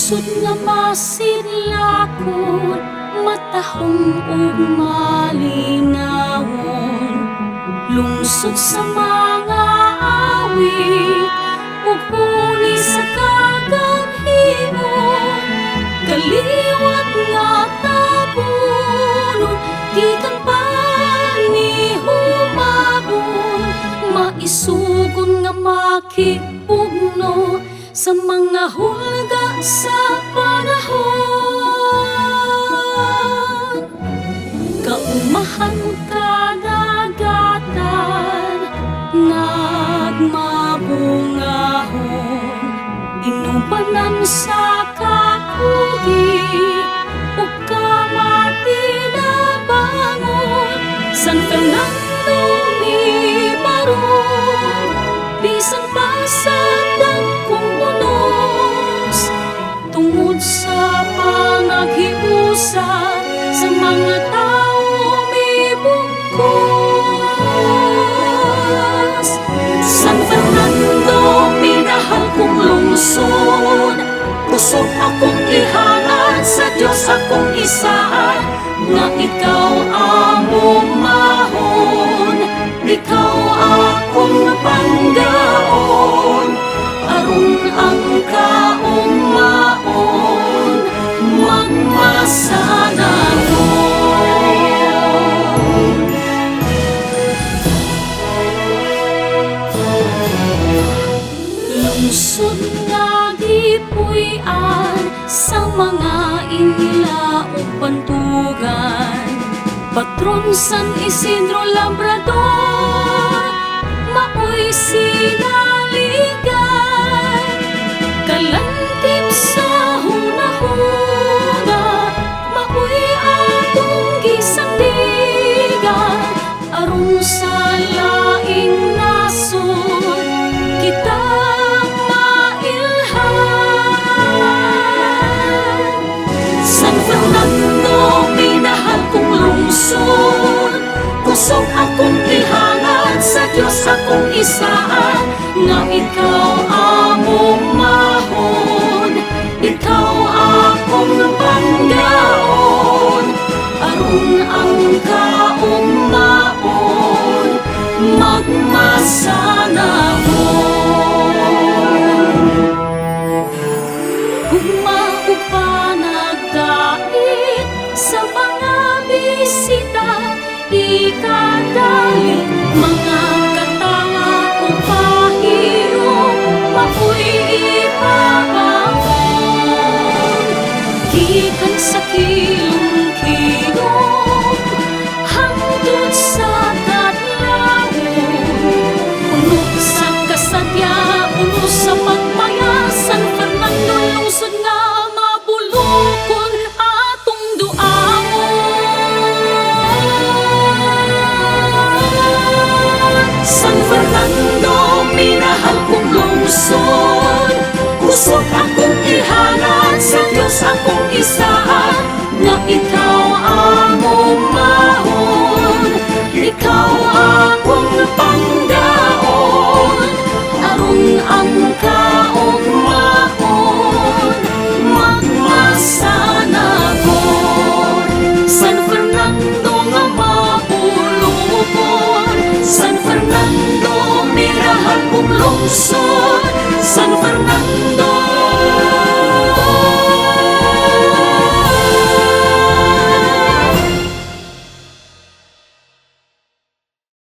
Lungsod nga masidlakon, matahong ug malinawon. Lungsod sa mga awit ug huni sa kagabhimon. Kaliwat nga tabunon, gikan pa ni humabon. Maisugon nga makipugno sa mga hulga sa panahon. Kaumahan ug kadagatan, nagmabungahon. Inubanan sa kakugi ug kamatinabangon. San Fernando ni Maron, bisan pa sa dagkong unos, tungod sa pangaghiusa sa mga tao mibugkos. San Fernando, minahal kong lungsod, kusog akong ihangad sa Diyos akong isaan, nga ikaw among mahon, ikaw akong panggaon, aron ang kaong maon magmasanagon. Lungsod nga gipuy-an sa mga inila ug bantugan, patron San Isidro Labrador, maoy sinaligan. Kalantip sa hunahuna, maoy atong gisandigan, aron sa laing nasod kita mailhan. San Fernando, minahal kong lungsod, kusog akong ihangad sa Diyos akong isaan, nga ikaw among mahon, ikaw akong panggaon, aron ang kaong maon magmasa